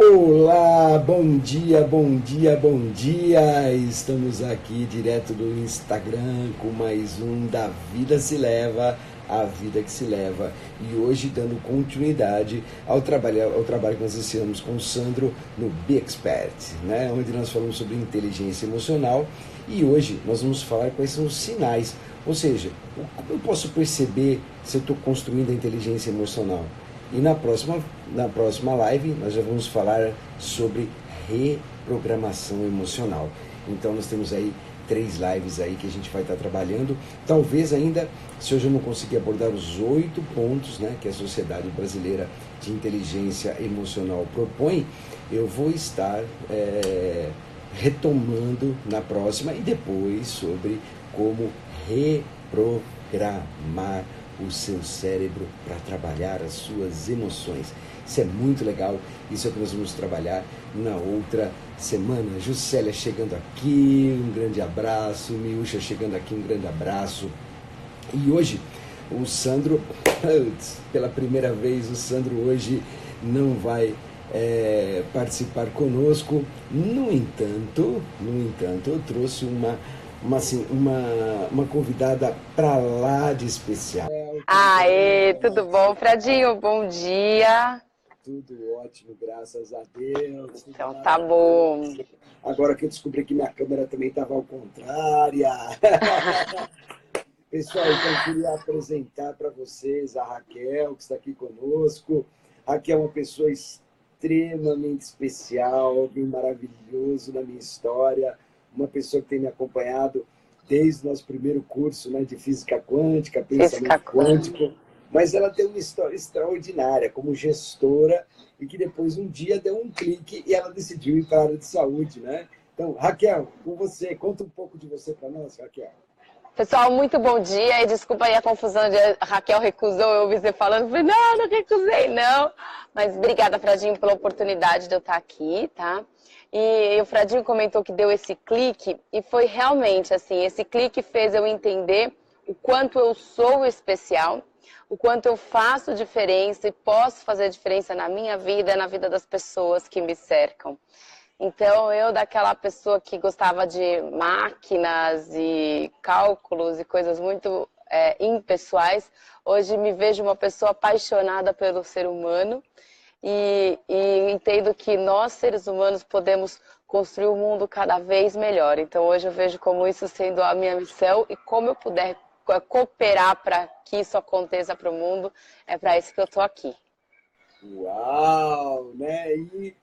Olá, bom dia, bom dia, bom dia! Estamos aqui direto do Instagram com mais um Da Vida Se Leva, a vida que se leva. E hoje dando continuidade ao trabalho que nós iniciamos com o Sandro no Be Expert, né? Onde nós falamos sobre inteligência emocional e hoje nós vamos falar quais são os sinais, ou seja, como eu posso perceber se eu estou construindo a inteligência emocional. E na próxima live nós já vamos falar sobre reprogramação emocional. Então nós temos aí 3 lives aí que a gente vai estar trabalhando. Talvez ainda, se hoje eu não conseguir abordar os 8 pontos, né, que a Sociedade Brasileira de Inteligência Emocional propõe, eu vou estar retomando na próxima e depois sobre como reprogramar o seu cérebro para trabalhar as suas emoções. Isso é muito legal, isso é o que nós vamos trabalhar na outra semana. Juscelia chegando aqui, um grande abraço. Miúcha chegando aqui, um grande abraço. E hoje, o Sandro, pela primeira vez, o Sandro hoje não vai participar conosco. No entanto, eu trouxe uma convidada para lá de especial. Aê, tudo bom, Fradinho? Bom dia. Tudo ótimo, graças a Deus. Então tá bom. Agora que eu descobri que minha câmera também estava ao contrário. Pessoal, então eu queria apresentar para vocês a Raquel, que está aqui conosco. Raquel é uma pessoa extremamente especial, alguém maravilhoso na minha história, uma pessoa que tem me acompanhado desde o nosso primeiro curso, né, de Física Quântica, Pensamento Quântico, mas ela tem uma história extraordinária como gestora e que depois um dia deu um clique e ela decidiu ir para a área de saúde, né? Então, Raquel, com você, conta um pouco de você para nós, Raquel. Pessoal, muito bom dia e desculpa aí a confusão de a Raquel recusou, eu ouvi você falando, falei, não recusei não, mas obrigada, Fradinho, pela oportunidade de eu estar aqui, tá? E o Fradinho comentou que deu esse clique e foi realmente assim, esse clique fez eu entender o quanto eu sou especial, o quanto eu faço diferença e posso fazer diferença na minha vida e na vida das pessoas que me cercam. Então, eu daquela pessoa que gostava de máquinas e cálculos e coisas muito impessoais, hoje me vejo uma pessoa apaixonada pelo ser humano e entendo que nós, seres humanos, podemos construir o mundo cada vez melhor. Então, hoje eu vejo como isso sendo a minha missão e como eu puder cooperar para que isso aconteça para o mundo, é para isso que eu estou aqui. Uau, né? E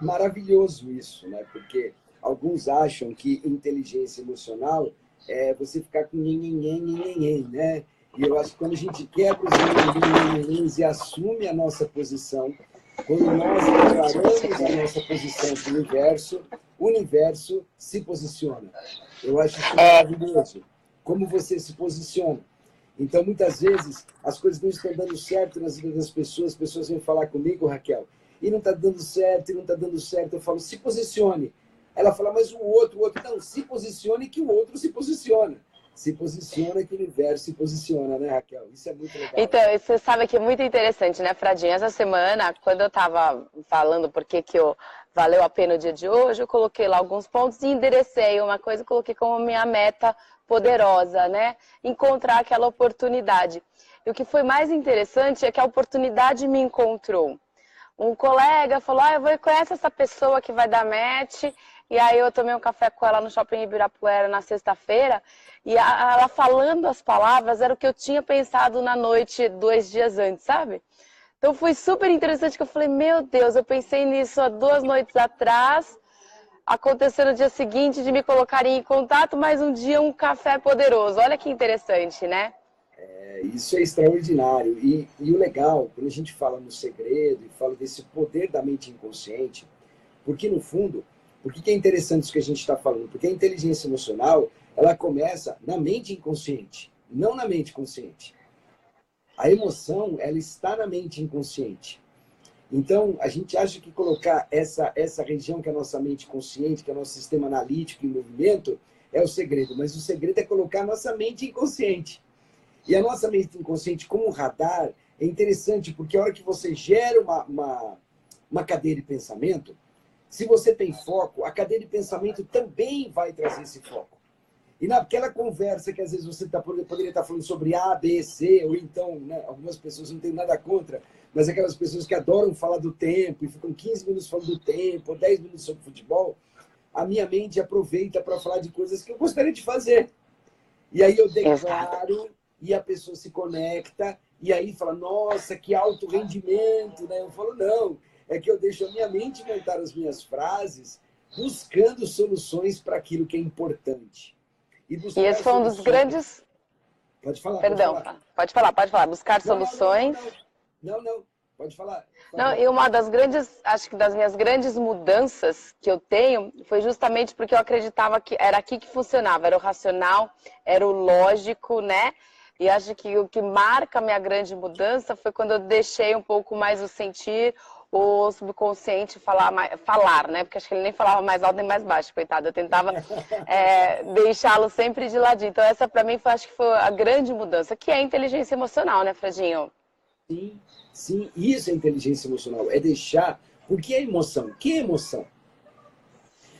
maravilhoso isso, né? Porque alguns acham que inteligência emocional é você ficar com nhenhenhen, né? E eu acho que quando a gente quebra os nhenhenhens e assume a nossa posição, quando nós declaramos a nossa posição para o universo se posiciona. Eu acho isso maravilhoso. Como você se posiciona. Então, muitas vezes, as coisas não estão dando certo nas vidas das pessoas, as pessoas vêm falar comigo, Raquel, e não está dando certo, e não está dando certo. Eu falo, se posicione. Ela fala, mas o outro, não, se posicione que o outro se posiciona. Se posiciona que o universo se posiciona, né, Raquel? Isso é muito legal. Então, você sabe que é muito interessante, né, Fradinho? Essa semana, quando eu estava falando por que valeu a pena o dia de hoje, eu coloquei lá alguns pontos e enderecei uma coisa, coloquei como minha meta poderosa, né? Encontrar aquela oportunidade. E o que foi mais interessante é que a oportunidade me encontrou. Um colega falou, eu conheço essa pessoa que vai dar match, e aí eu tomei um café com ela no Shopping Ibirapuera na sexta-feira, e ela falando as palavras era o que eu tinha pensado na noite 2 dias antes, sabe? Então foi super interessante que eu falei, meu Deus, eu pensei nisso há 2 noites atrás, aconteceu no dia seguinte de me colocarem em contato, mais um dia um café poderoso. Olha que interessante, né? Isso é extraordinário. E o legal, quando a gente fala no segredo e fala desse poder da mente inconsciente, porque no fundo, por que é interessante isso que a gente está falando? Porque a inteligência emocional, ela começa na mente inconsciente, não na mente consciente. A emoção, ela está na mente inconsciente. Então, a gente acha que colocar essa região que é a nossa mente consciente, que é o nosso sistema analítico em movimento, é o segredo. Mas o segredo é colocar a nossa mente inconsciente. E a nossa mente inconsciente como um radar é interessante, porque a hora que você gera uma cadeia de pensamento, se você tem foco, a cadeia de pensamento também vai trazer esse foco. E naquela conversa que às vezes você poderia estar falando sobre A, B, C, ou então, né, algumas pessoas não têm nada contra, mas aquelas pessoas que adoram falar do tempo e ficam 15 minutos falando do tempo, ou 10 minutos sobre futebol, a minha mente aproveita para falar de coisas que eu gostaria de fazer. E aí eu declaro, e a pessoa se conecta, e aí fala, nossa, que alto rendimento, né? Eu falo, não, é que eu deixo a minha mente montar as minhas frases buscando soluções para aquilo que é importante. E esse foi um dos grandes... Pode falar. Perdão, pode falar. Buscar soluções. Não. Pode falar. Não, e uma das grandes, acho que das minhas grandes mudanças que eu tenho foi justamente porque eu acreditava que era aqui que funcionava, era o racional, era o lógico, né? E acho que o que marca a minha grande mudança foi quando eu deixei um pouco mais o sentir, o subconsciente falar, né? Porque acho que ele nem falava mais alto nem mais baixo, coitado. Eu tentava deixá-lo sempre de ladinho. Então essa pra mim acho que foi a grande mudança, que é a inteligência emocional, né, Fredinho? Sim, isso é inteligência emocional. É deixar... Por que a emoção? O que é emoção?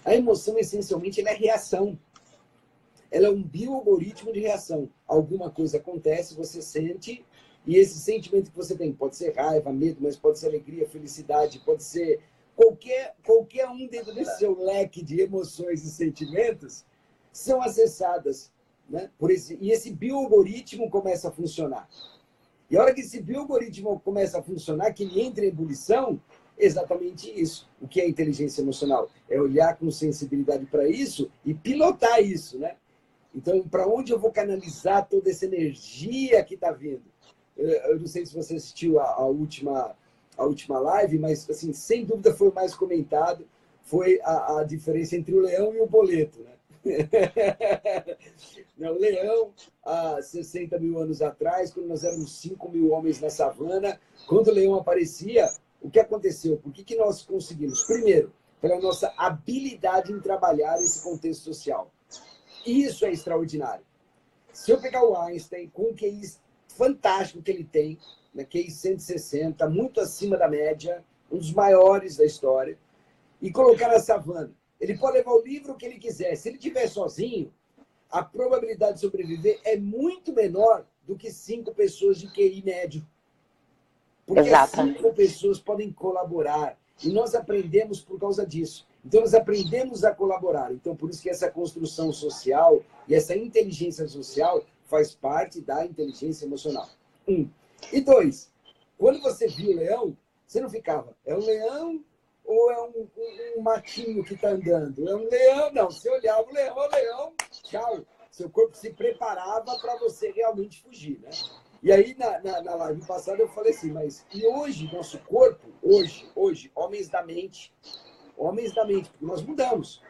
A emoção, essencialmente, ela é reação. Ela é um bioalgoritmo de reação. Alguma coisa acontece, você sente, e esse sentimento que você tem pode ser raiva, medo, mas pode ser alegria, felicidade, pode ser qualquer um dentro desse seu leque de emoções e sentimentos são acessadas, né? E esse bioalgoritmo começa a funcionar. E a hora que esse bioalgoritmo começa a funcionar, que ele entra em ebulição, exatamente isso. O que é inteligência emocional? É olhar com sensibilidade para isso e pilotar isso, né? Então, para onde eu vou canalizar toda essa energia que está vindo? Eu não sei se você assistiu a última live, mas, assim, sem dúvida foi o mais comentado, foi a diferença entre o leão e o boleto, né? O leão, há 60 mil anos atrás, quando nós éramos 5 mil homens na savana, quando o leão aparecia, o que aconteceu? Por que nós conseguimos? Primeiro, pela nossa habilidade em trabalhar esse contexto social. Isso é extraordinário. Se eu pegar o Einstein, com o QI fantástico que ele tem, né, QI 160, muito acima da média, um dos maiores da história, e colocar na savana, ele pode levar o livro que ele quiser. Se ele estiver sozinho, a probabilidade de sobreviver é muito menor do que 5 pessoas de QI médio. Porque 5 pessoas podem colaborar. E nós aprendemos por causa disso. Então, nós aprendemos a colaborar. Então, por isso que essa construção social e essa inteligência social faz parte da inteligência emocional. 1. E 2, quando você viu o leão, você não ficava, é um leão ou é um matinho que está andando? É um leão? Não, você olhava o leão, tchau. Seu corpo se preparava para você realmente fugir, né? E aí, na live passada, eu falei assim, mas e hoje, nosso corpo, hoje, homens da mente, porque nós mudamos.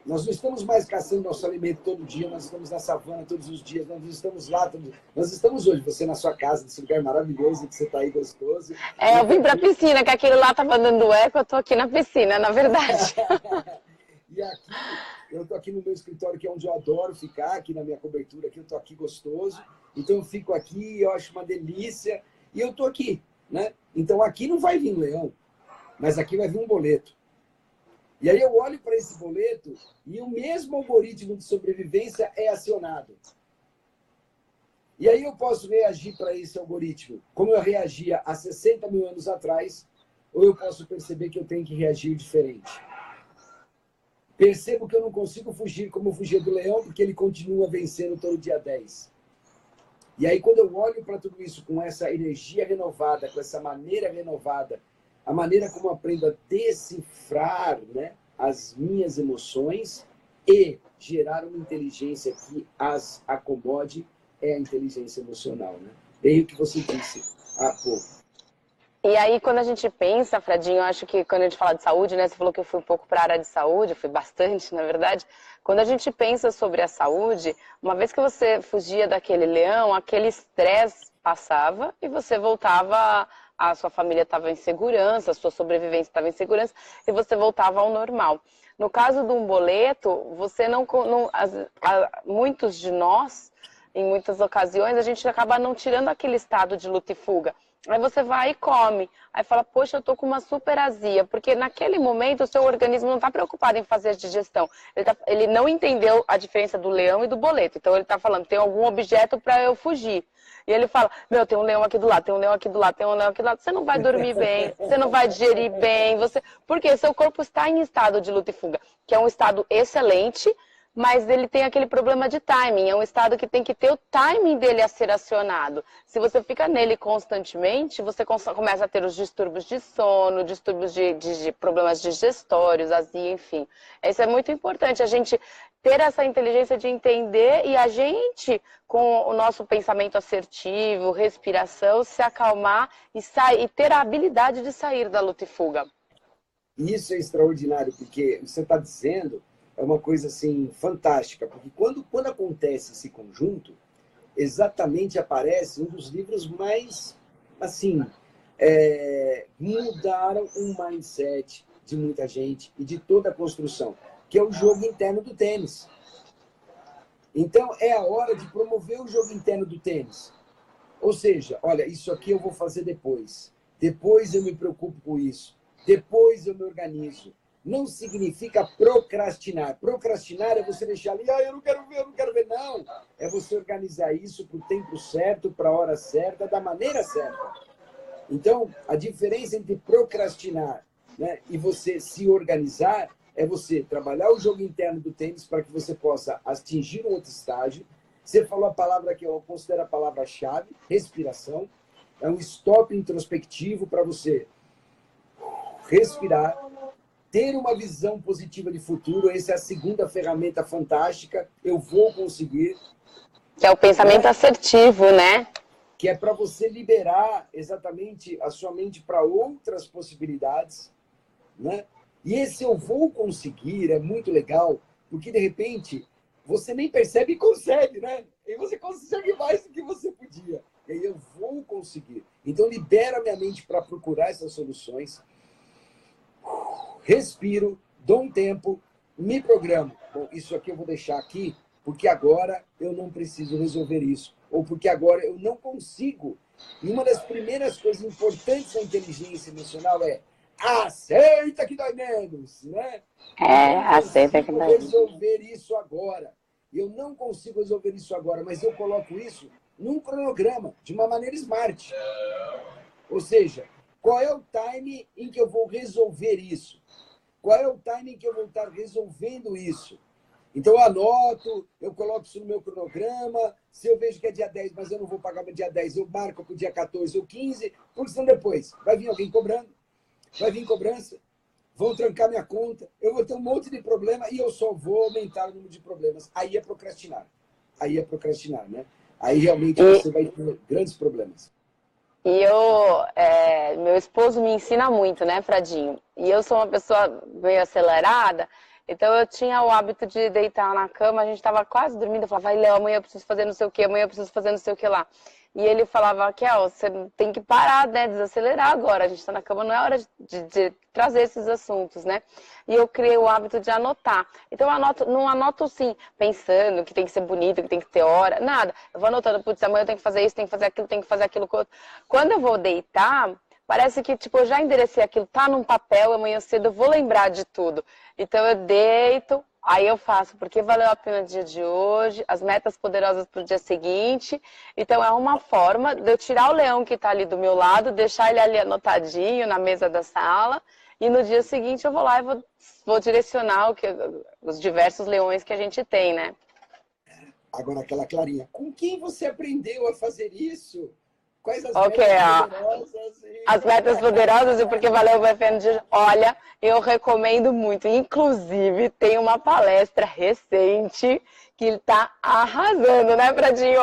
Nós não estamos mais caçando nosso alimento todo dia, nós estamos na savana todos os dias, nós estamos lá, nós estamos hoje, você na sua casa, nesse lugar maravilhoso que você está aí gostoso. Eu vim para a piscina, que aquilo lá estava dando eco, eu estou aqui na piscina, na verdade. E aqui, eu estou aqui no meu escritório, que é onde eu adoro ficar, aqui na minha cobertura, aqui eu estou aqui gostoso, então eu fico aqui, eu acho uma delícia, e eu estou aqui, né? Então aqui não vai vir um leão, mas aqui vai vir um boleto. E aí eu olho para esse boleto e o mesmo algoritmo de sobrevivência é acionado. E aí eu posso reagir para esse algoritmo como eu reagia há 60 mil anos atrás, ou eu posso perceber que eu tenho que reagir diferente. Percebo que eu não consigo fugir como eu fugia do leão, porque ele continua vencendo todo dia 10. E aí quando eu olho para tudo isso com essa energia renovada, com essa maneira renovada, a maneira como eu aprendo a decifrar, né, as minhas emoções e gerar uma inteligência que as acomode, é a inteligência emocional, né? Bem o que você disse há pouco. E aí, quando a gente pensa, Fredinho, eu acho que quando a gente fala de saúde, né, você falou que eu fui um pouco para a área de saúde, eu fui bastante, na verdade. Quando a gente pensa sobre a saúde, uma vez que você fugia daquele leão, aquele estresse passava e você voltava, a sua família estava em segurança, a sua sobrevivência estava em segurança e você voltava ao normal. No caso de um boleto, você muitos de nós, em muitas ocasiões, a gente acaba não tirando aquele estado de luta e fuga. Aí você vai e come. Aí fala, poxa, eu tô com uma super azia. Porque naquele momento o seu organismo não tá preocupado em fazer a digestão. Ele não entendeu a diferença do leão e do boleto. Então ele tá falando, tem algum objeto para eu fugir. E ele fala, meu, tem um leão aqui do lado, tem um leão aqui do lado, tem um leão aqui do lado. Você não vai dormir bem, você não vai digerir bem. Porque seu corpo está em estado de luta e fuga, que é um estado excelente, mas ele tem aquele problema de timing. É um estado que tem que ter o timing dele a ser acionado. Se você fica nele constantemente, você começa a ter os distúrbios de sono, distúrbios de problemas digestórios, azia, enfim. Isso é muito importante, a gente ter essa inteligência de entender e a gente, com o nosso pensamento assertivo, respiração, se acalmar e ter a habilidade de sair da luta e fuga. Isso é extraordinário, porque você está dizendo é uma coisa assim fantástica, porque quando acontece esse conjunto, exatamente aparece um dos livros mais, assim, mudaram o mindset de muita gente e de toda a construção, que é o jogo interno do tênis. Então, é a hora de promover o jogo interno do tênis. Ou seja, olha, isso aqui eu vou fazer depois. Depois eu me preocupo com isso. Depois eu me organizo. Não significa procrastinar. Procrastinar é você deixar ali, eu não quero ver, eu não quero ver. Não, é você organizar isso para o tempo certo, para a hora certa, da maneira certa. Então, a diferença entre procrastinar, né, e você se organizar é você trabalhar o jogo interno do tênis para que você possa atingir um outro estágio. Você falou a palavra que eu considero a palavra-chave, respiração. É um stop introspectivo para você respirar, ter uma visão positiva de futuro. Essa é a segunda ferramenta fantástica. Eu vou conseguir. Que é o pensamento assertivo, né? Que é para você liberar exatamente a sua mente para outras possibilidades, né? E esse eu vou conseguir é muito legal, porque de repente você nem percebe e consegue, né? E você consegue mais do que você podia. E aí eu vou conseguir. Então libera minha mente para procurar essas soluções. Respiro, dou um tempo, me programo. Bom, isso aqui eu vou deixar aqui, porque agora eu não preciso resolver isso. Ou porque agora eu não consigo. E uma das primeiras coisas importantes da inteligência emocional é aceita que dói menos, né? Aceita que dói menos. Eu não consigo resolver isso agora. Eu não consigo resolver isso agora, mas eu coloco isso num cronograma, de uma maneira smart. Ou seja, qual é o time em que eu vou resolver isso? Qual é o time em que eu vou estar resolvendo isso? Então eu anoto, eu coloco isso no meu cronograma. Se eu vejo que é dia 10, mas eu não vou pagar no dia 10, eu marco para o dia 14 ou 15, porque senão depois vai vir alguém cobrando, vai vir cobrança, vão trancar minha conta, eu vou ter um monte de problema e eu só vou aumentar o número de problemas. Aí é procrastinar. Aí é procrastinar, né? Aí realmente você vai ter grandes problemas. E meu esposo me ensina muito, né, Fradinho? E eu sou uma pessoa meio acelerada, então eu tinha o hábito de deitar na cama, a gente estava quase dormindo, eu falava, vai, Léo, amanhã eu preciso fazer não sei o que, amanhã eu preciso fazer não sei o que lá. E ele falava, Raquel, você tem que parar, né, desacelerar agora, a gente está na cama, não é hora de trazer esses assuntos, né? E eu criei o hábito de anotar. Então eu não anoto assim, pensando que tem que ser bonito, que tem que ter hora, nada. Eu vou anotando, putz, amanhã eu tenho que fazer isso, tenho que fazer aquilo, tenho que fazer aquilo. Quando eu vou deitar, parece que tipo, eu já enderecei aquilo, tá num papel, amanhã cedo eu vou lembrar de tudo. Então eu deito, aí eu faço, porque valeu a pena o dia de hoje, as metas poderosas para o dia seguinte. Então é uma forma de eu tirar o leão que está ali do meu lado, deixar ele ali anotadinho na mesa da sala, e no dia seguinte eu vou lá e vou direcionar os diversos leões que a gente tem, né? Agora aquela Clarinha, com quem você aprendeu a fazer isso? Quais as metas poderosas? As metas poderosas e porque valeu o FN de... Olha, eu recomendo muito. Inclusive, tem uma palestra recente que ele tá arrasando, né, Pradinho?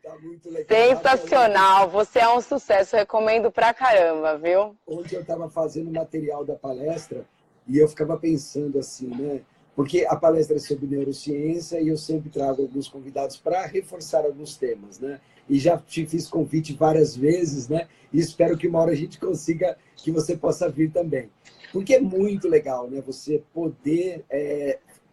Tá muito legal. Sensacional. Você é um sucesso. Recomendo pra caramba, viu? Onde eu estava fazendo material da palestra e eu ficava pensando assim, né? Porque a palestra é sobre neurociência e eu sempre trago alguns convidados para reforçar alguns temas, né? E já te fiz convite várias vezes, né? E espero que uma hora a gente consiga, que você possa vir também. Porque é muito legal, né? Você poder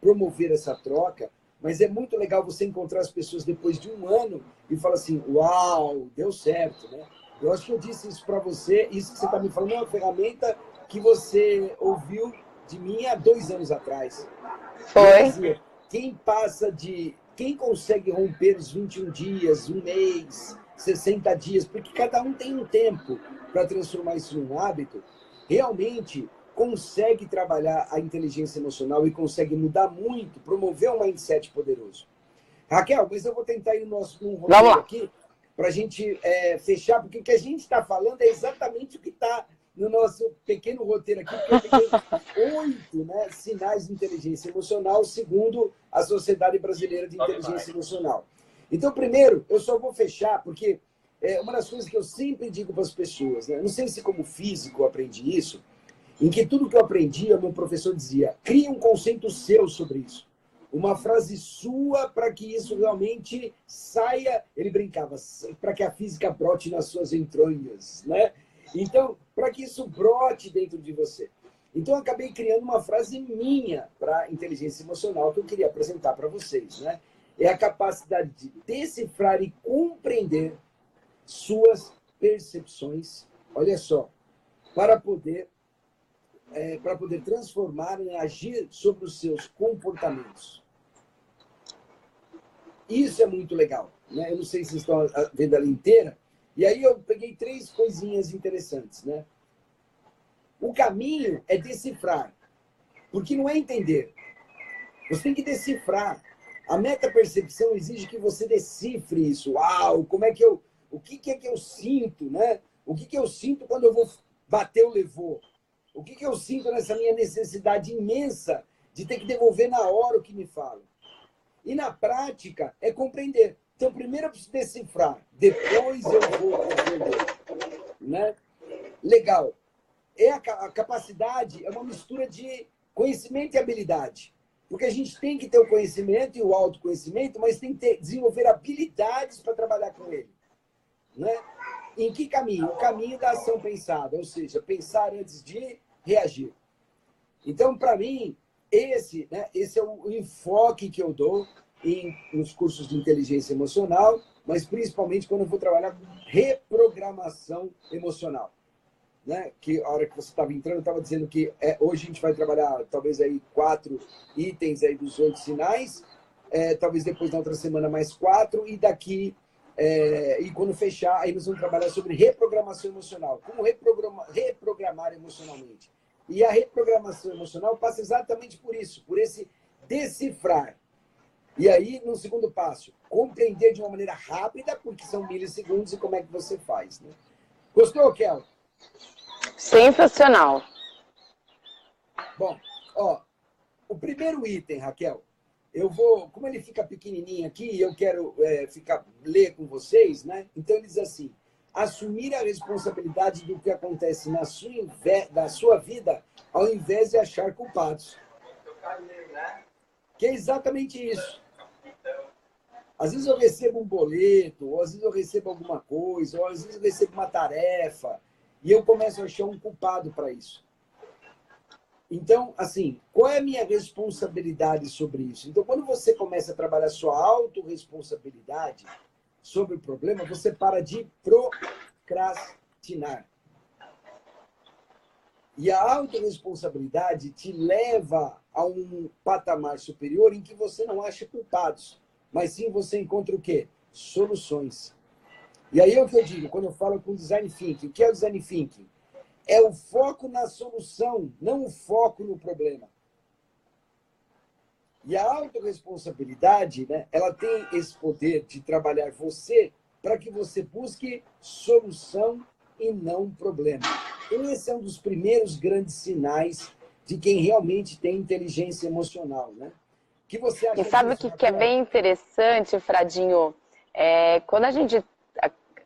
promover essa troca, mas é muito legal você encontrar as pessoas depois de um ano e falar assim, uau, deu certo, né? Eu acho que eu disse isso para você, isso que você está me falando é uma ferramenta que você ouviu de mim há 2 anos atrás. Eu Foi. dizia, quem consegue romper os 21 dias, um mês, 60 dias, porque cada um tem um tempo para transformar isso num hábito, realmente consegue trabalhar a inteligência emocional e consegue mudar muito, promover um mindset poderoso. Raquel, mas eu vou tentar ir num Vamos roteiro lá. aqui para a gente fechar, porque o que a gente está falando é exatamente o que está no nosso pequeno roteiro aqui, porque eu peguei 8, né, sinais de inteligência emocional, segundo a Sociedade Brasileira de Inteligência Emocional. Então, primeiro, eu só vou fechar, porque uma das coisas que eu sempre digo para as pessoas, né, não sei se como físico eu aprendi isso, em que tudo que eu aprendi, o meu professor dizia, crie um conceito seu sobre isso. Uma frase sua para que isso realmente saia, ele brincava, para que a física brote nas suas entranhas, né? Então, para que isso brote dentro de você. Então, eu acabei criando uma frase minha para inteligência emocional que eu queria apresentar para vocês, né? É a capacidade de decifrar e compreender suas percepções, olha só, para poder transformar e agir sobre os seus comportamentos. Isso é muito legal, né? Eu não sei se vocês estão vendo ela inteira. E aí eu peguei 3 coisinhas interessantes, né? O caminho é decifrar, porque não é entender. Você tem que decifrar. A metapercepção exige que você decifre isso. Uau, como é que o que é que eu sinto, né? O que eu sinto quando eu vou bater o levou? O que eu sinto nessa minha necessidade imensa de ter que devolver na hora o que me falam? E na prática é compreender. Então, primeiro eu preciso decifrar, depois eu vou compreender. Né? Legal. A capacidade é uma mistura de conhecimento e habilidade. Porque a gente tem que ter o conhecimento e o autoconhecimento, mas tem que desenvolver habilidades para trabalhar com ele. Né? Em que caminho? O caminho da ação pensada, ou seja, pensar antes de reagir. Então, para mim, esse é o enfoque que eu dou nos cursos de inteligência emocional, mas principalmente quando eu vou trabalhar com reprogramação emocional. Né? Que a hora que você estava entrando, eu estava dizendo que hoje a gente vai trabalhar talvez aí 4 itens aí dos 8 sinais, talvez depois na outra semana mais 4, e daqui, e quando fechar, aí nós vamos trabalhar sobre reprogramação emocional, como reprogramar emocionalmente. E a reprogramação emocional passa exatamente por isso, por esse decifrar. E aí, no segundo passo, compreender de uma maneira rápida, porque são milissegundos, e como é que você faz. Né? Gostou, Kel? Sensacional. Bom, o primeiro item, Raquel, como ele fica pequenininho aqui, eu quero ler com vocês, né? Então ele diz assim, assumir a responsabilidade do que acontece na sua vida, ao invés de achar culpados. Que é exatamente isso. Às vezes eu recebo um boleto, ou às vezes eu recebo alguma coisa, ou às vezes eu recebo uma tarefa, e eu começo a achar um culpado para isso. Então, assim, qual é a minha responsabilidade sobre isso? Então, quando você começa a trabalhar sua autorresponsabilidade sobre o problema, você para de procrastinar. E a autorresponsabilidade te leva a um patamar superior em que você não acha culpados, mas sim você encontra o quê? Soluções. E aí é o que eu digo, quando eu falo com design thinking. O que é o design thinking? É o foco na solução, não o foco no problema. E a autorresponsabilidade, né, ela tem esse poder de trabalhar você para que você busque solução e não problema. Esse é um dos primeiros grandes sinais de quem realmente tem inteligência emocional, né? Que você acha E sabe o disso, que é bem interessante, Fradinho? Quando a gente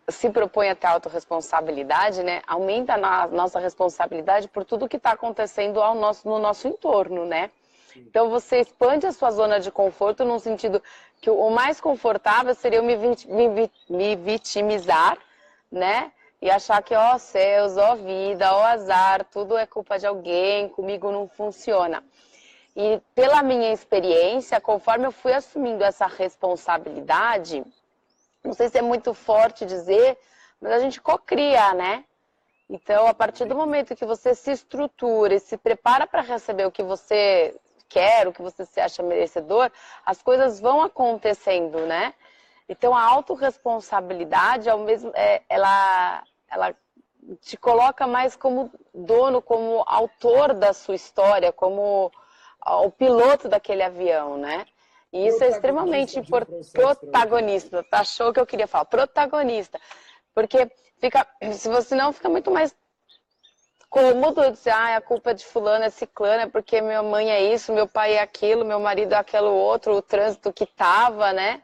se propõe a ter autorresponsabilidade, né? Aumenta a nossa responsabilidade por tudo que está acontecendo no nosso entorno, né? Sim. Então você expande a sua zona de conforto num sentido que o mais confortável seria eu me vitimizar, né? E achar que, ó céus, ó vida, ó azar, tudo é culpa de alguém, comigo não funciona. E pela minha experiência, conforme eu fui assumindo essa responsabilidade, não sei se é muito forte dizer, mas a gente cocria, né? Então, a partir do momento que você se estrutura e se prepara para receber o que você quer, o que você se acha merecedor, as coisas vão acontecendo, né? Então, a autorresponsabilidade, ela te coloca mais como dono, como autor da sua história, como o piloto daquele avião, né? E isso é extremamente importante. Protagonista, tá? Achou que eu queria falar? Protagonista. Porque se você não fica muito mais cômodo dizer, a culpa é de fulano, é ciclano, é porque minha mãe é isso, meu pai é aquilo, meu marido é aquilo outro, o trânsito que tava, né?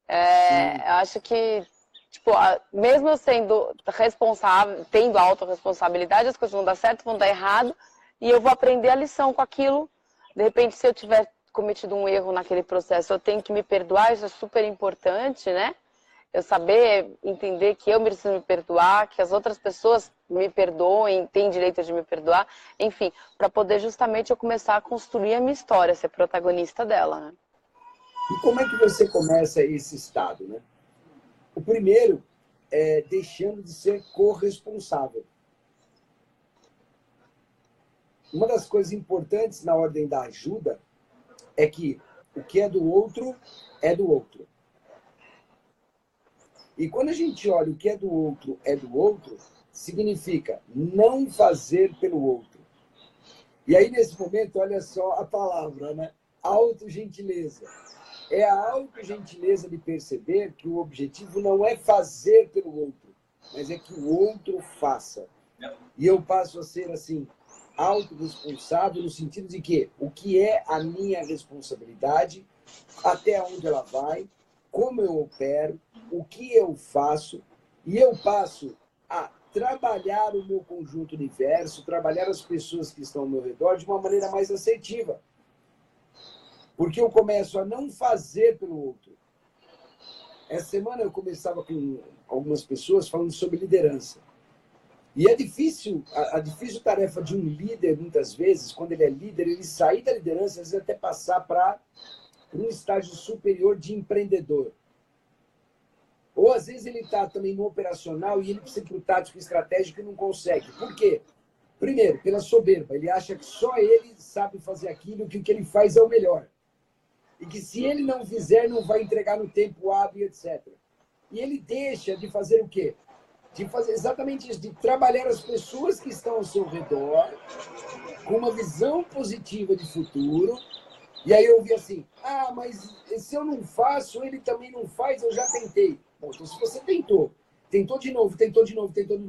Eu acho que, tipo, mesmo eu sendo responsável, tendo autorresponsabilidade, as coisas vão dar certo, vão dar errado, e eu vou aprender a lição com aquilo. De repente, se eu tiver cometido um erro naquele processo, eu tenho que me perdoar, isso é super importante, né? Eu saber entender que eu preciso me perdoar, que as outras pessoas me perdoem, têm direito de me perdoar, enfim, para poder justamente eu começar a construir a minha história, ser protagonista dela, né? E como é que você começa esse estado, né? O primeiro é deixando de ser corresponsável. Uma das coisas importantes na ordem da ajuda é que o que é do outro é do outro. E quando a gente olha o que é do outro, significa não fazer pelo outro. E aí, nesse momento, olha só a palavra, né? Autogentileza. É a autogentileza de perceber que o objetivo não é fazer pelo outro, mas é que o outro faça. E eu passo a ser, assim, autorresponsável no sentido de que o que é a minha responsabilidade, até onde ela vai, como eu opero, o que eu faço, e eu passo a trabalhar o meu conjunto universo, trabalhar as pessoas que estão ao meu redor de uma maneira mais assertiva. Porque eu começo a não fazer pelo outro. Essa semana eu conversava com algumas pessoas falando sobre liderança. E é difícil, a difícil tarefa de um líder, muitas vezes, quando ele é líder, ele sair da liderança, às vezes até passar para um estágio superior de empreendedor. Ou às vezes ele está também no operacional e ele precisa ir para o tático estratégico e não consegue. Por quê? Primeiro, pela soberba. Ele acha que só ele sabe fazer aquilo, que o que ele faz é o melhor. E que se ele não fizer, não vai entregar no tempo hábil, etc. E ele deixa de fazer o quê? De fazer exatamente isso, de trabalhar as pessoas que estão ao seu redor com uma visão positiva de futuro. E aí eu ouvi assim, mas se eu não faço, ele também não faz, eu já tentei. Bom, então se você tentou de novo,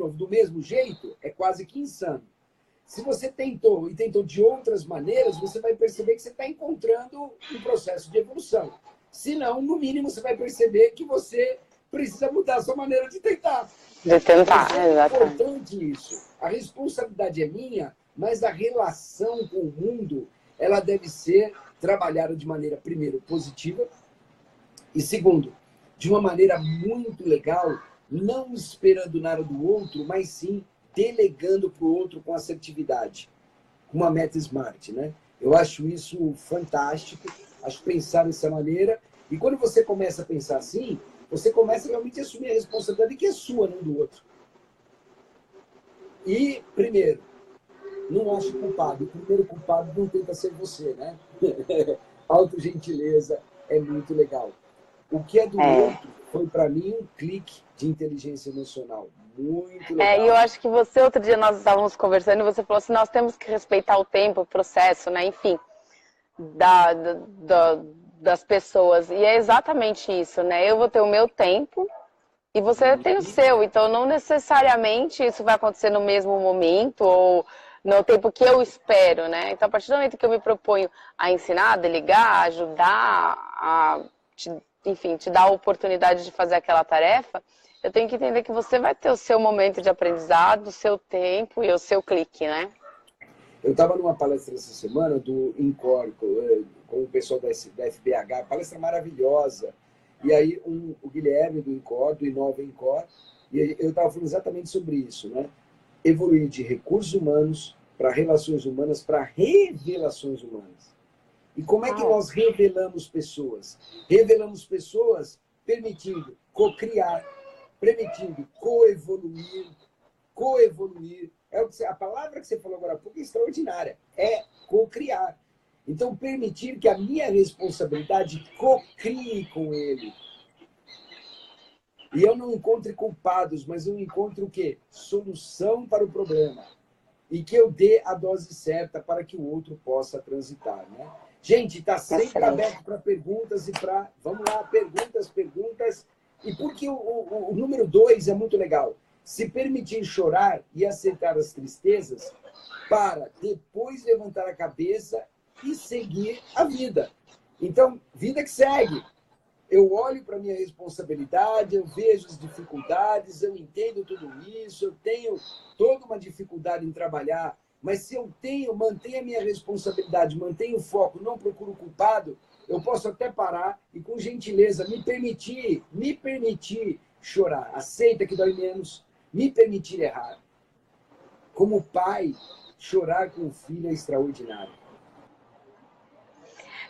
do mesmo jeito, é quase que insano. Se você tentou e tentou de outras maneiras, você vai perceber que você está encontrando um processo de evolução. Se não, no mínimo, você vai perceber que você precisa mudar a sua maneira de tentar. De tentar, é exatamente. Importante isso. A responsabilidade é minha, mas a relação com o mundo, ela deve ser trabalhada de maneira, primeiro, positiva, e segundo, de uma maneira muito legal, não esperando nada do outro, mas sim delegando para o outro com assertividade, com uma meta smart, né? Eu acho isso fantástico, acho pensar dessa maneira, e quando você começa a pensar assim, você começa realmente a assumir a responsabilidade que é sua, não do outro. E, primeiro, não acho culpado. O primeiro culpado não tenta ser você, né? Autogentileza é muito legal. O que é do outro foi, para mim, um clique de inteligência emocional. Muito legal. E eu acho que você, outro dia, nós estávamos conversando e você falou assim, nós temos que respeitar o tempo, o processo, né? Enfim, das pessoas. E é exatamente isso, né? Eu vou ter o meu tempo e você tem o seu. Então, não necessariamente isso vai acontecer no mesmo momento ou no tempo que eu espero, né? Então, a partir do momento que eu me proponho a ensinar, a delegar, a ajudar, enfim, te dar a oportunidade de fazer aquela tarefa, eu tenho que entender que você vai ter o seu momento de aprendizado, o seu tempo e o seu clique, né? Eu estava numa palestra essa semana do INCOR, com o pessoal da FBH, palestra maravilhosa. E aí o Guilherme do INCOR, do Inova INCOR, e eu estava falando exatamente sobre isso, né? Evoluir de recursos humanos para relações humanas, para revelações humanas. E como é que nós revelamos pessoas? Revelamos pessoas permitindo co-criar, permitindo coevoluir, coevoluir. A palavra que você falou agora há pouco é extraordinária, é co-criar. Então, permitir que a minha responsabilidade co-crie com ele. E eu não encontre culpados, mas eu encontro o quê? Solução para o problema. E que eu dê a dose certa para que o outro possa transitar, né? Gente, está sempre aberto para perguntas e para... Vamos lá, perguntas. E porque o número 2 é muito legal. Se permitir chorar e aceitar as tristezas para depois levantar a cabeça e seguir a vida. Então, vida que segue. Eu olho para a minha responsabilidade, eu vejo as dificuldades, eu entendo tudo isso, eu tenho toda uma dificuldade em trabalhar, mas se eu mantenho a minha responsabilidade, mantenho o foco, não procuro culpado, eu posso até parar e, com gentileza, me permitir chorar. Aceita que dói menos, me permitir errar. Como pai, chorar com o filho é extraordinário.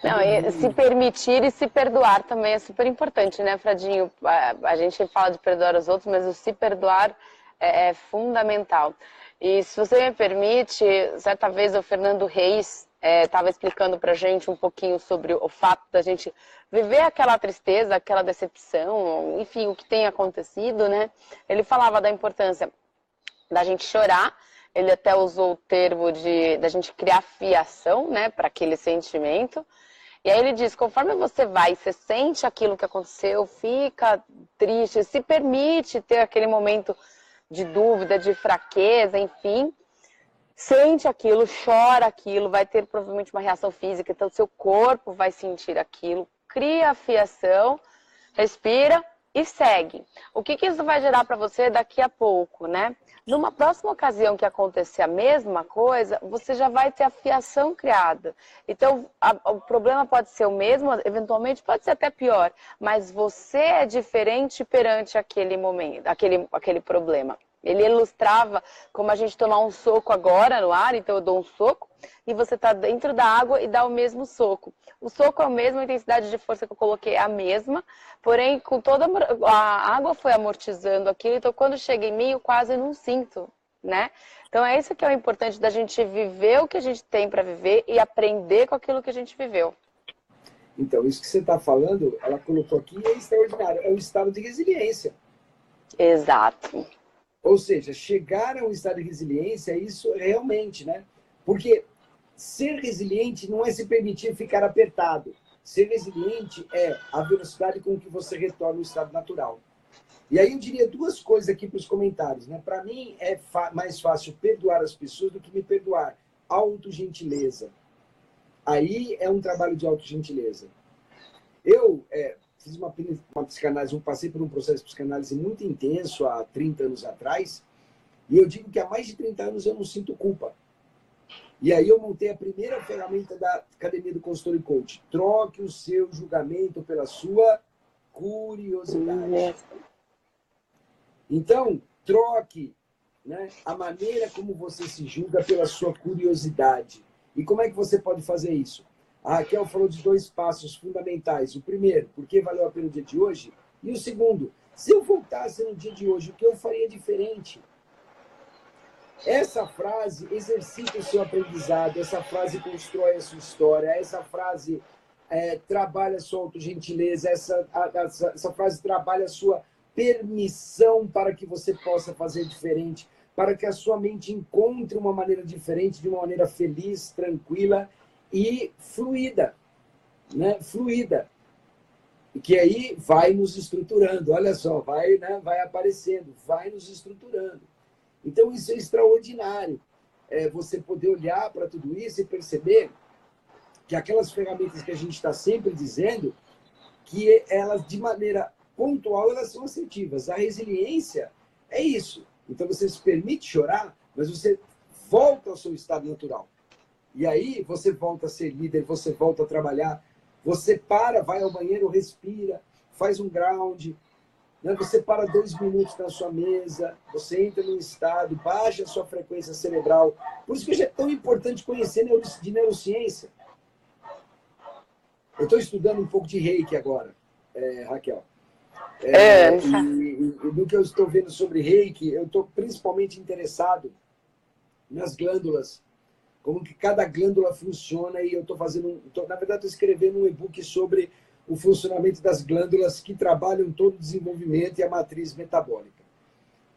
Não, se permitir e se perdoar também é super importante, né, Fradinho? A gente fala de perdoar os outros, mas o se perdoar é fundamental. E se você me permite, certa vez o Fernando Reis estava explicando pra gente um pouquinho sobre o fato da gente viver aquela tristeza, aquela decepção, enfim, o que tem acontecido, né? Ele falava da importância da gente chorar. Ele até usou o termo da gente criar fiação, né, para aquele sentimento. E aí ele diz, conforme você vai, você sente aquilo que aconteceu, fica triste, se permite ter aquele momento de dúvida, de fraqueza, enfim, sente aquilo, chora aquilo, vai ter provavelmente uma reação física, então seu corpo vai sentir aquilo, cria a fiação, respira e segue. O que isso vai gerar para você daqui a pouco, né? Numa próxima ocasião que acontecer a mesma coisa, você já vai ter a fiação criada. Então, o problema pode ser o mesmo, eventualmente pode ser até pior, mas você é diferente perante aquele momento, aquele problema. Ele ilustrava como a gente tomar um soco agora no ar, então eu dou um soco, e você está dentro da água e dá o mesmo soco. O soco é a mesma, a intensidade de força que eu coloquei é a mesma, porém, com toda a água foi amortizando aquilo, então quando chega em mim, eu quase não sinto, né? Então é isso que é o importante da gente viver o que a gente tem para viver e aprender com aquilo que a gente viveu. Então, isso que você está falando, ela colocou aqui, é extraordinário, é o estado de resiliência. Exato. Ou seja, chegar a um estado de resiliência, isso realmente, né? Porque ser resiliente não é se permitir ficar apertado. Ser resiliente é a velocidade com que você retorna ao estado natural. E aí eu diria duas coisas aqui para os comentários, né? Para mim é mais fácil perdoar as pessoas do que me perdoar. Autogentileza. Aí é um trabalho de autogentileza. Eu fiz uma psicanálise, passei por um processo de psicanálise muito intenso há 30 anos atrás, e eu digo que há mais de 30 anos eu não sinto culpa. E aí eu montei a primeira ferramenta da Academia do Consultor e Coach. Troque o seu julgamento pela sua curiosidade. Então, troque, né, a maneira como você se julga pela sua curiosidade. E como é que você pode fazer isso? A Raquel falou de 2 passos fundamentais. O primeiro, por que valeu a pena o dia de hoje? E o segundo, se eu voltasse no dia de hoje, o que eu faria diferente? Essa frase exercita o seu aprendizado, essa frase constrói a sua história, essa frase trabalha a sua autogentileza, essa frase trabalha a sua permissão para que você possa fazer diferente, para que a sua mente encontre uma maneira diferente, de uma maneira feliz, tranquila e fluida, né? Fluida. E que aí vai nos estruturando, olha só, vai aparecendo, vai nos estruturando. Então isso é extraordinário, você poder olhar para tudo isso e perceber que aquelas ferramentas que a gente está sempre dizendo, que elas, de maneira pontual, elas são assertivas. A resiliência é isso. Então você se permite chorar, mas você volta ao seu estado natural. E aí você volta a ser líder, você volta a trabalhar, você vai ao banheiro, respira, faz um ground, né? Você para 2 minutos na sua mesa, você entra num estado, baixa a sua frequência cerebral. Por isso que é tão importante conhecer de neurociência. Eu estou estudando um pouco de Reiki agora, Raquel. E do que eu estou vendo sobre Reiki, eu estou principalmente interessado nas glândulas, como que cada glândula funciona, e eu estou na verdade, estou escrevendo um e-book sobre o funcionamento das glândulas que trabalham todo o desenvolvimento e a matriz metabólica.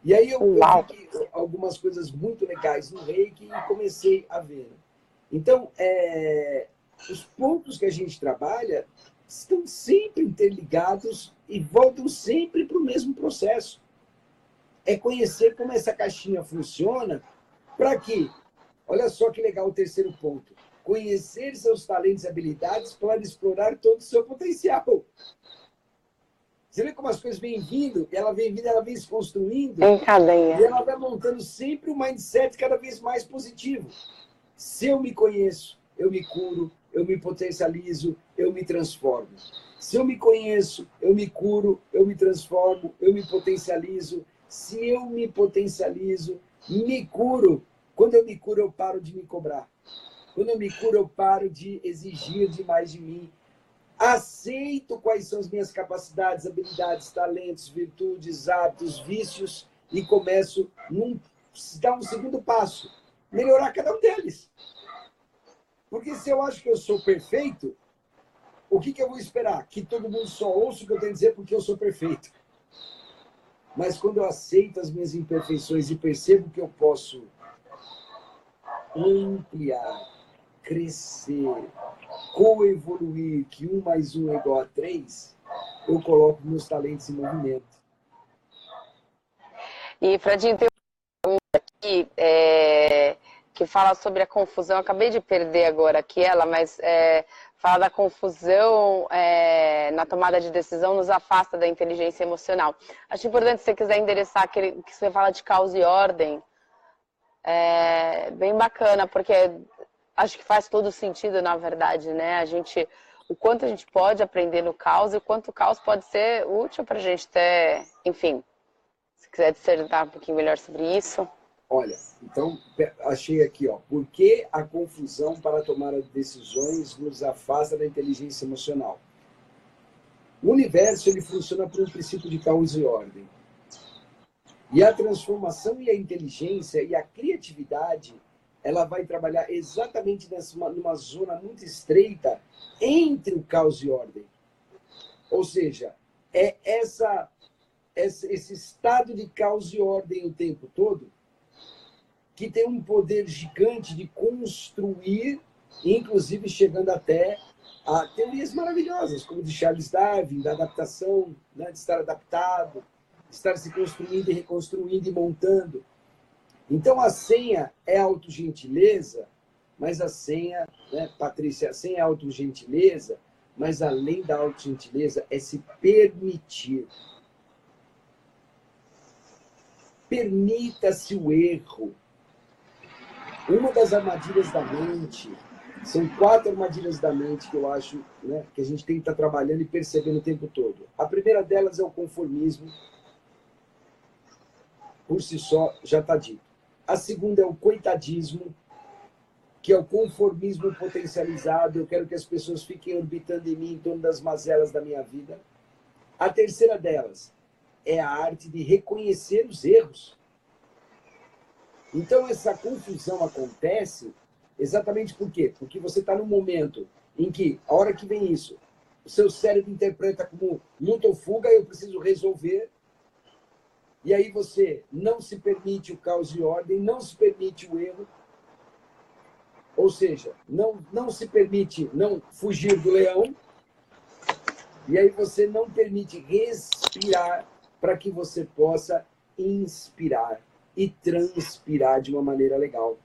E aí eu vi que algumas coisas muito legais no Reiki e comecei a ver. Então, os pontos que a gente trabalha estão sempre interligados e voltam sempre para o mesmo processo. É conhecer como essa caixinha funciona para que, olha só que legal o terceiro ponto, conhecer seus talentos e habilidades para explorar todo o seu potencial. Você vê como as coisas vêm vindo, ela vem se construindo, e ela vai montando sempre um mindset cada vez mais positivo. Se eu me conheço, eu me curo, eu me potencializo, eu me transformo. Se eu me conheço, eu me curo, eu me transformo, eu me potencializo. Se eu me potencializo, me curo. Quando eu me curo, eu paro de me cobrar. Quando eu me curo, eu paro de exigir demais de mim. Aceito quais são as minhas capacidades, habilidades, talentos, virtudes, hábitos, vícios e começo a dar um segundo passo, melhorar cada um deles. Porque se eu acho que eu sou perfeito, o que eu vou esperar? Que todo mundo só ouça o que eu tenho a dizer porque eu sou perfeito. Mas quando eu aceito as minhas imperfeições e percebo que eu posso ampliar, crescer, coevoluir, que 1 mais 1 é igual a 3, eu coloco meus talentos em movimento. E, Fredinho, tem um aqui que fala sobre a confusão. Eu acabei de perder agora aqui ela, mas fala da confusão na tomada de decisão, nos afasta da inteligência emocional. Acho importante, se você quiser endereçar aquele que você fala de causa e ordem, bem bacana, porque acho que faz todo sentido, na verdade, né? O quanto a gente pode aprender no caos e o quanto o caos pode ser útil para a gente ter, enfim, se quiser dissertar um pouquinho melhor sobre isso. Olha, então, achei aqui, ó, por que a confusão para tomar as decisões nos afasta da inteligência emocional? O universo, ele funciona por um princípio de causa e ordem. E a transformação e a inteligência e a criatividade, ela vai trabalhar exatamente numa zona muito estreita entre o caos e ordem. Ou seja, é esse estado de caos e ordem o tempo todo que tem um poder gigante de construir, inclusive chegando até a teorias maravilhosas, como de Charles Darwin, da adaptação, né, de estar adaptado, de estar se construindo e reconstruindo e montando. Então, a senha é autogentileza, mas a senha, né, Patrícia, a senha é autogentileza, mas além da autogentileza é se permitir. Permita-se o erro. Uma das armadilhas da mente, são 4 armadilhas da mente que eu acho, né, que a gente tem que estar trabalhando e percebendo o tempo todo. A primeira delas é o conformismo. Por si só, já está dito. A segunda é o coitadismo, que é o conformismo potencializado. Eu quero que as pessoas fiquem orbitando em mim em torno das mazelas da minha vida. A terceira delas é a arte de reconhecer os erros. Então, essa confusão acontece exatamente por quê? Porque você está num momento em que, a hora que vem isso, o seu cérebro interpreta como luta ou fuga, eu preciso resolver. E aí você não se permite o caos e ordem, não se permite o erro. Ou seja, não se permite não fugir do leão. E aí você não permite respirar para que você possa inspirar e transpirar de uma maneira legal.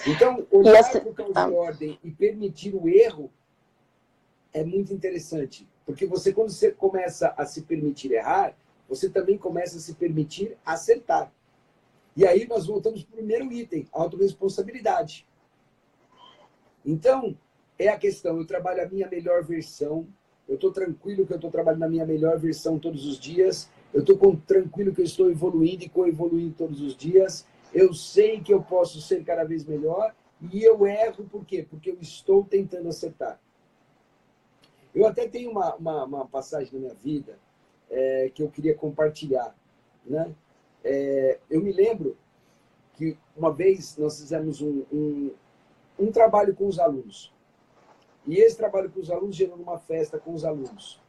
Então, olhar para o caos e ordem e permitir o erro é muito interessante. Porque quando você começa a se permitir errar, você também começa a se permitir acertar. E aí nós voltamos para o primeiro item, autorresponsabilidade. Então, é a questão, eu trabalho a minha melhor versão, eu estou tranquilo que eu estou trabalhando a minha melhor versão todos os dias, eu estou tranquilo que eu estou evoluindo e coevoluindo todos os dias, eu sei que eu posso ser cada vez melhor e eu erro por quê? Porque eu estou tentando acertar. Eu até tenho uma passagem na minha vida que eu queria compartilhar, né? Eu me lembro que uma vez nós fizemos um trabalho com os alunos. E esse trabalho com os alunos gerou uma festa com os alunos.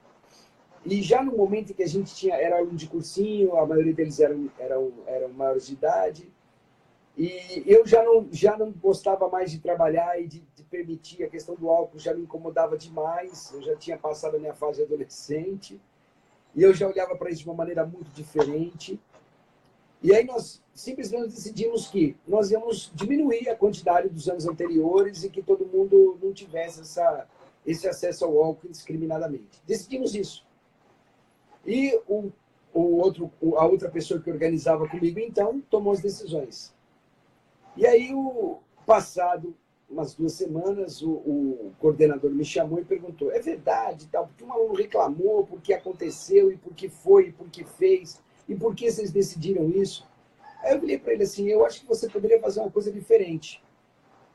E já no momento em que a gente era aluno de cursinho, a maioria deles eram maiores de idade, e eu já não gostava mais de trabalhar e de permitir, a questão do álcool já me incomodava demais, eu já tinha passado a minha fase adolescente, e eu já olhava para isso de uma maneira muito diferente. E aí nós simplesmente decidimos que nós íamos diminuir a quantidade dos anos anteriores e que todo mundo não tivesse esse acesso ao álcool indiscriminadamente. Decidimos isso. E a outra pessoa que organizava comigo, então, tomou as decisões. E aí, passado umas 2 semanas, o coordenador me chamou e perguntou, é verdade, tal, porque um aluno reclamou, porque aconteceu, e porque foi, e porque fez, e por que vocês decidiram isso? Aí eu falei para ele assim, eu acho que você poderia fazer uma coisa diferente.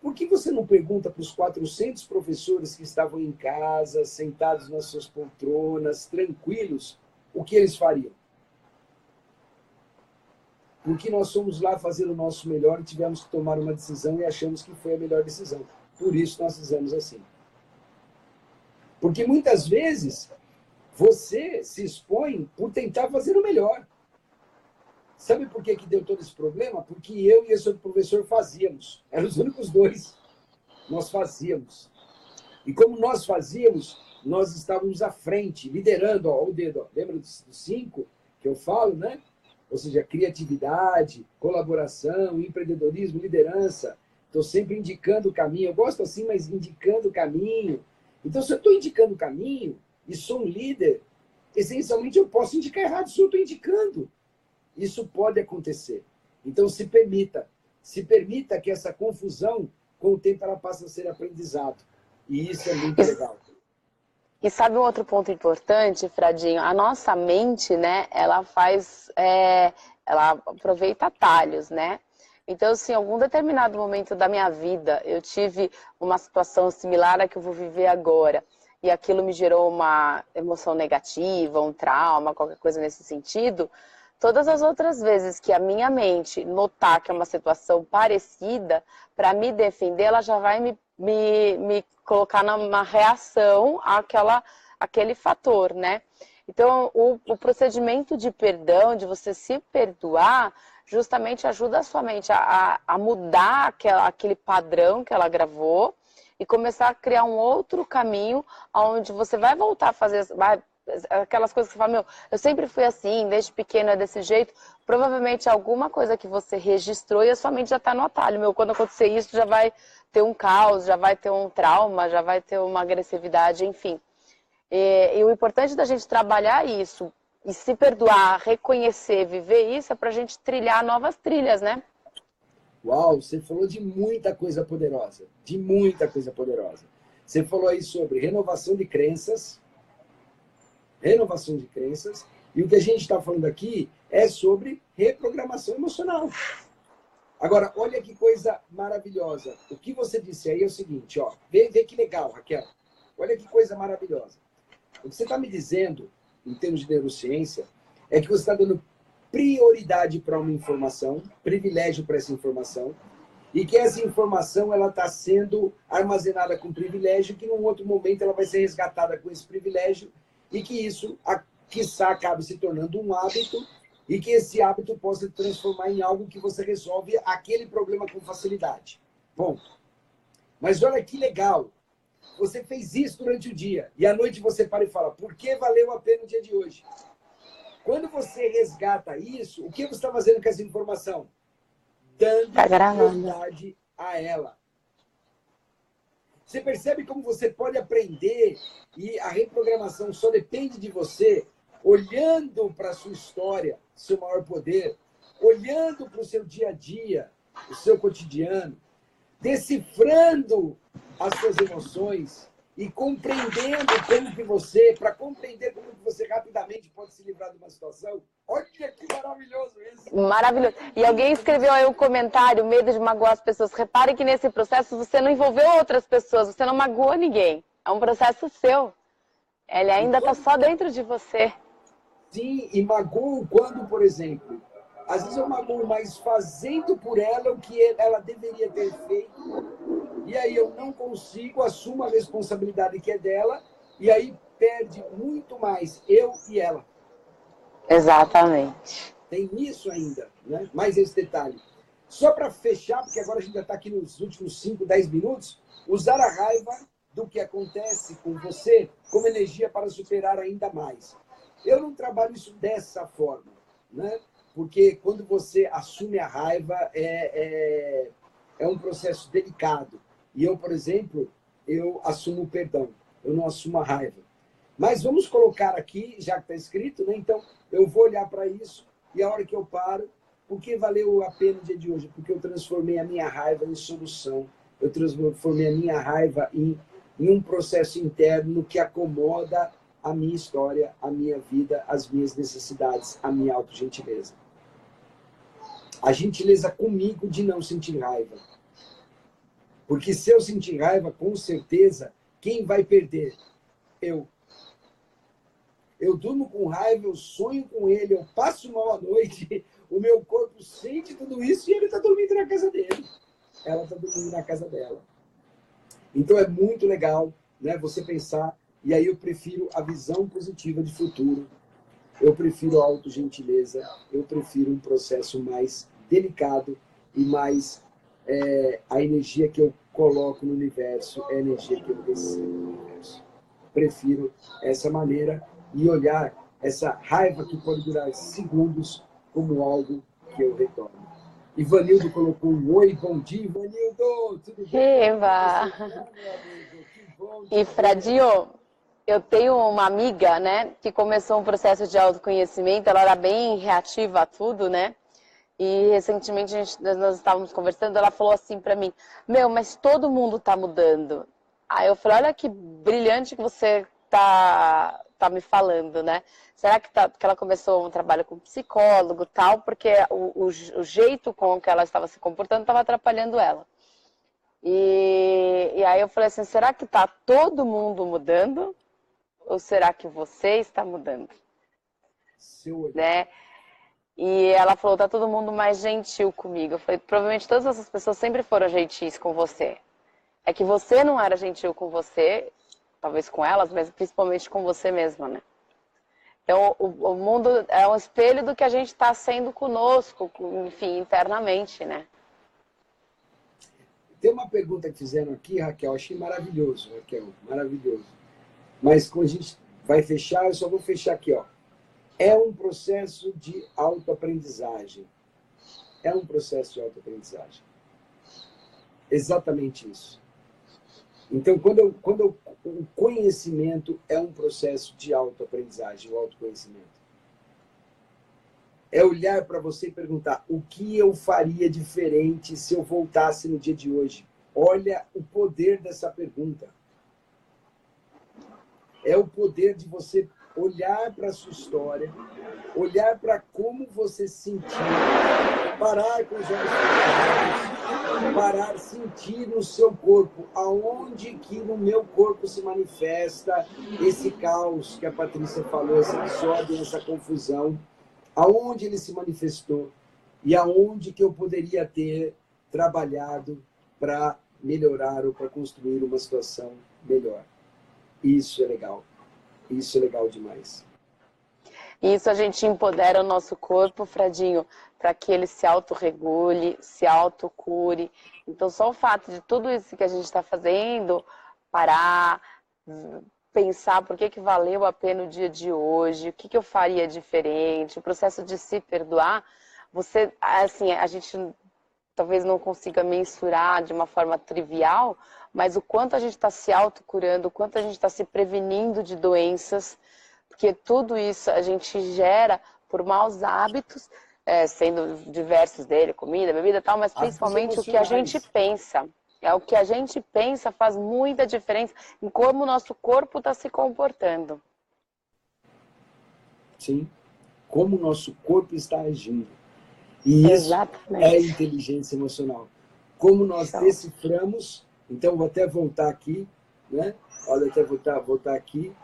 Por que você não pergunta para os 400 professores que estavam em casa, sentados nas suas poltronas, tranquilos, o que eles fariam? Porque nós fomos lá fazer o nosso melhor e tivemos que tomar uma decisão e achamos que foi a melhor decisão. Por isso nós fizemos assim. Porque muitas vezes você se expõe por tentar fazer o melhor. Sabe por que deu todo esse problema? Porque eu e esse outro professor fazíamos. Eram os únicos 2. Nós fazíamos. E como nós fazíamos, nós estávamos à frente, liderando, ó, o dedo. Ó. Lembra dos 5 que eu falo, né? Ou seja, criatividade, colaboração, empreendedorismo, liderança. Estou sempre indicando o caminho. Eu gosto assim, mas indicando o caminho. Então, se eu estou indicando o caminho e sou um líder, essencialmente eu posso indicar errado se eu estou indicando. Isso pode acontecer. Então, se permita que essa confusão, com o tempo, ela passe a ser aprendizado. E isso é muito legal. E sabe um outro ponto importante, Fradinho? A nossa mente, né, ela aproveita atalhos, né? Então, se em algum determinado momento da minha vida eu tive uma situação similar à que eu vou viver agora, e aquilo me gerou uma emoção negativa, um trauma, qualquer coisa nesse sentido, todas as outras vezes que a minha mente notar que é uma situação parecida, para me defender, ela já vai me colocar numa reação àquele fator, né? Então, o procedimento de perdão, de você se perdoar, justamente ajuda a sua mente a mudar aquele padrão que ela gravou e começar a criar um outro caminho onde você vai voltar a fazer... aquelas coisas que você fala, meu, eu sempre fui assim, desde pequeno é desse jeito, provavelmente alguma coisa que você registrou e a sua mente já está no atalho, meu, quando acontecer isso já vai ter um caos, já vai ter um trauma, já vai ter uma agressividade, enfim. E o importante da gente trabalhar isso, e se perdoar, reconhecer, viver isso, é para a gente trilhar novas trilhas, né? Uau, você falou de muita coisa poderosa, de muita coisa poderosa. Você falou aí sobre renovação de crenças, e o que a gente está falando aqui é sobre reprogramação emocional. Agora, olha que coisa maravilhosa. O que você disse aí é o seguinte, ó, vê que legal, Raquel. Olha que coisa maravilhosa. O que você está me dizendo, em termos de neurociência, é que você está dando prioridade para uma informação, privilégio para essa informação, e que essa informação ela está sendo armazenada com privilégio, que num outro momento ela vai ser resgatada com esse privilégio, e que isso, quiçá, acabe se tornando um hábito, e que esse hábito possa se transformar em algo que você resolve aquele problema com facilidade. Ponto. Mas olha que legal. Você fez isso durante o dia, e à noite você para e fala, por que valeu a pena o dia de hoje? Quando você resgata isso, o que você está fazendo com essa informação? Dando prioridade a ela. Você percebe como você pode aprender e a reprogramação só depende de você olhando para a sua história, seu maior poder, olhando para o seu dia a dia, o seu cotidiano, decifrando as suas emoções e compreendendo como que você, para compreender como que você rapidamente pode se livrar de uma situação. Olha que maravilhoso isso! Maravilhoso. E alguém escreveu aí um comentário, medo de magoar as pessoas. Repare que nesse processo você não envolveu outras pessoas, você não magoou ninguém. É um processo seu. Ele ainda está só dentro de você. Sim, e magoo quando, por exemplo, às vezes eu magoo, mas fazendo por ela o que ela deveria ter feito, e aí eu não consigo, assumo a responsabilidade que é dela, e aí perde muito mais eu e ela. Exatamente. Tem isso ainda, né? Mais esse detalhe. Só para fechar, porque agora a gente já está aqui nos últimos 5, 10 minutos, usar a raiva do que acontece com você como energia para superar ainda mais. Eu não trabalho isso dessa forma, né? Porque quando você assume a raiva, é um processo delicado. E eu, por exemplo, eu assumo o perdão, eu não assumo a raiva. Mas vamos colocar aqui, já que está escrito, né? Então eu vou olhar para isso e a hora que eu paro, por que valeu a pena o dia de hoje? Porque eu transformei a minha raiva em solução. Eu transformei a minha raiva em um processo interno que acomoda a minha história, a minha vida, as minhas necessidades, a minha autogentileza. A gentileza comigo de não sentir raiva. Porque se eu sentir raiva, com certeza, quem vai perder? Eu. Eu durmo com raiva, eu sonho com ele, eu passo mal à noite, o meu corpo sente tudo isso e ele está dormindo na casa dele. Ela está dormindo na casa dela. Então é muito legal, né, você pensar, e aí eu prefiro a visão positiva de futuro, eu prefiro a autogentileza, eu prefiro um processo mais delicado e mais a energia que eu coloco no universo é a energia que eu recebo no universo. Prefiro essa maneira e olhar essa raiva que pode durar segundos como algo que eu retorno. Ivanildo colocou um oi, bom dia, Ivanildo, tudo bem? Eva! Meu amigo, que bom te E ver. Fradio, eu tenho uma amiga, né, que começou um processo de autoconhecimento, ela era bem reativa a tudo, né? E recentemente nós estávamos conversando, ela falou assim pra mim: "Meu, mas todo mundo tá mudando". Aí eu falei: "Olha que brilhante que você tá me falando, né? Será que ela começou um trabalho com psicólogo, tal, porque o jeito com que ela estava se comportando estava atrapalhando ela". E aí eu falei assim: "Será que tá todo mundo mudando ou será que você está mudando?", Seu olhar. né? E ela falou: "Tá todo mundo mais gentil comigo". Eu falei: "Provavelmente todas essas pessoas sempre foram gentis com você. É que você não era gentil com você, talvez com elas, mas principalmente com você mesma, né?". Então, o mundo é um espelho do que a gente está sendo conosco, enfim, internamente, né? Tem uma pergunta que fizeram aqui, Raquel, achei maravilhoso, Raquel, maravilhoso. Mas quando a gente vai fechar, eu só vou fechar aqui, ó. É um processo de autoaprendizagem. É um processo de autoaprendizagem. Exatamente isso. Então, o conhecimento é um processo de autoaprendizagem, o autoconhecimento. É olhar para você e perguntar: o que eu faria diferente se eu voltasse no dia de hoje? Olha o poder dessa pergunta. É o poder de você olhar para a sua história, olhar para como você se sentiu, parar com os olhos fechados, parar, sentir no seu corpo, aonde que no meu corpo se manifesta esse caos que a Patrícia falou, esse desordem, essa confusão, aonde ele se manifestou e aonde que eu poderia ter trabalhado para melhorar ou para construir uma situação melhor. Isso é legal. Isso é legal demais. Isso a gente empodera o nosso corpo, Fradinho, para que ele se autorregule, se autocure. Então, só o fato de tudo isso que a gente está fazendo, parar, pensar por que valeu a pena o dia de hoje, o que eu faria diferente, o processo de se perdoar, você, assim, a gente talvez não consiga mensurar de uma forma trivial, mas o quanto a gente está se autocurando, o quanto a gente está se prevenindo de doenças, porque tudo isso a gente gera por maus hábitos, sendo diversos dele, comida, bebida e tal, mas Hábitos principalmente o que a gente emocionais. pensa. É o que a gente pensa faz muita diferença em como o nosso corpo está se comportando. Sim. Como o nosso corpo está agindo. E isso é Exatamente. inteligência emocional. Como nós Show. deciframos, então vou até voltar aqui, né? Olha, até voltar aqui,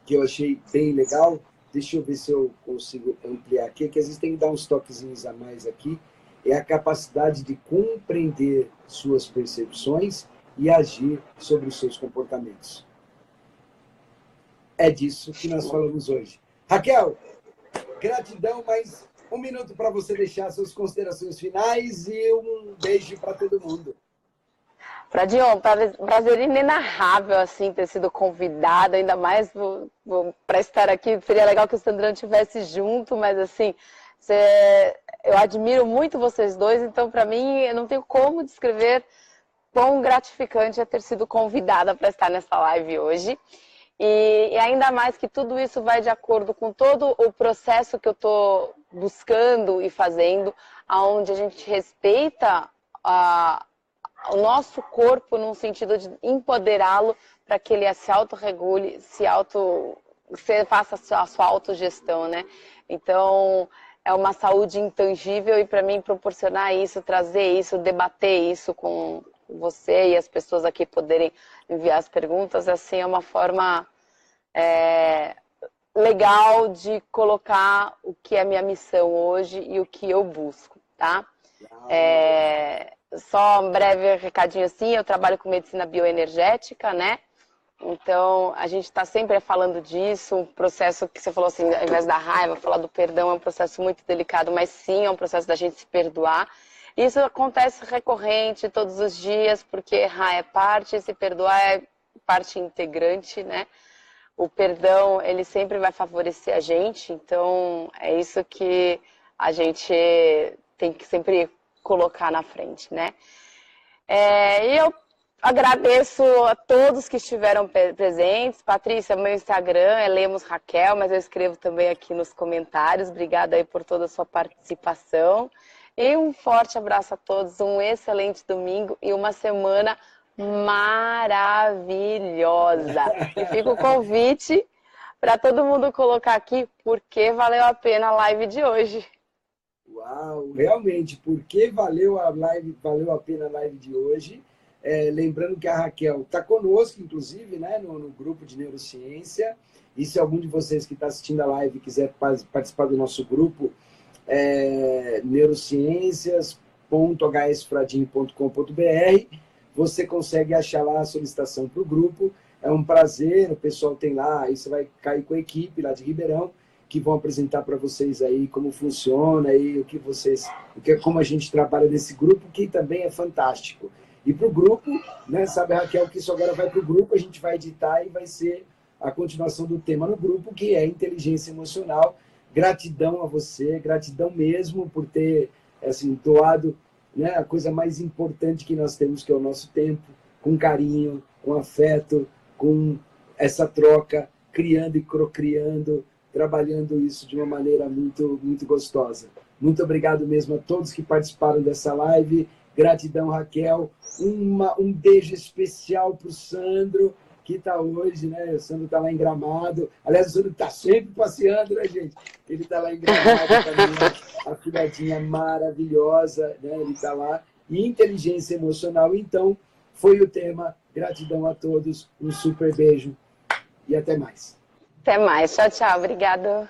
que eu achei bem legal. deixa eu ver se eu consigo ampliar aqui, que às vezes tem que dar uns toquezinhos a mais aqui, é a capacidade de compreender suas percepções e agir sobre os seus comportamentos. É disso que nós falamos hoje. Raquel, gratidão, mas 1 minuto para você deixar suas considerações finais e um beijo para todo mundo. Fradinho, um prazer inenarrável, assim, ter sido convidada, ainda mais para estar aqui. Seria legal que o Sandrão estivesse junto, mas, assim, eu admiro muito vocês dois, então, para mim, eu não tenho como descrever quão gratificante é ter sido convidada para estar nessa live hoje. E ainda mais que tudo isso vai de acordo com todo o processo que eu estou buscando e fazendo, onde a gente respeita o nosso corpo num sentido de empoderá-lo para que ele se autorregule, faça a sua autogestão, né? Então, é uma saúde intangível e para mim proporcionar isso, trazer isso, debater isso com você e as pessoas aqui poderem enviar as perguntas, assim, é uma forma legal de colocar o que é a minha missão hoje e o que eu busco, tá? Só um breve recadinho assim, eu trabalho com medicina bioenergética, né? Então, a gente está sempre falando disso, um processo que você falou assim, ao invés da raiva, falar do perdão é um processo muito delicado, mas sim, é um processo da gente se perdoar. Isso acontece recorrente todos os dias, porque errar é parte, se perdoar é parte integrante, né? O perdão, ele sempre vai favorecer a gente, então é isso que a gente tem que sempre colocar na frente, né? E eu agradeço a todos que estiveram presentes. Patrícia, meu Instagram é Lemos Raquel, mas eu escrevo também aqui nos comentários. Obrigada aí por toda a sua participação. E um forte abraço a todos, um excelente domingo e uma semana maravilhosa. E fica o convite para todo mundo colocar aqui porque valeu a pena a live de hoje. Uau, realmente, porque valeu a pena a live de hoje. Lembrando que a Raquel está conosco, inclusive, né, no grupo de neurociência. E se algum de vocês que está assistindo a live quiser participar do nosso grupo, neurociências.hsfradinho.com.br, você consegue achar lá a solicitação para o grupo. É um prazer, o pessoal tem lá, aí você vai cair com a equipe lá de Ribeirão, que vão apresentar para vocês aí como funciona e como a gente trabalha nesse grupo, que também é fantástico. E para o grupo, né, sabe, Raquel, que isso agora vai para o grupo, a gente vai editar e vai ser a continuação do tema no grupo, que é inteligência emocional. Gratidão a você, gratidão mesmo por ter assim, doado, né, a coisa mais importante que nós temos, que é o nosso tempo, com carinho, com afeto, com essa troca, criando e procriando, trabalhando isso de uma maneira muito, muito gostosa. Muito obrigado mesmo a todos que participaram dessa live. Gratidão, Raquel. Um beijo especial para o Sandro, que está hoje, né? O Sandro está lá em Gramado. Aliás, o Sandro está sempre passeando, né, gente? Ele está lá em Gramado também, a filhadinha maravilhosa, né? Ele está lá. E inteligência emocional, então, foi o tema. Gratidão a todos, um super beijo e até mais. Até mais. Tchau, tchau. Obrigado.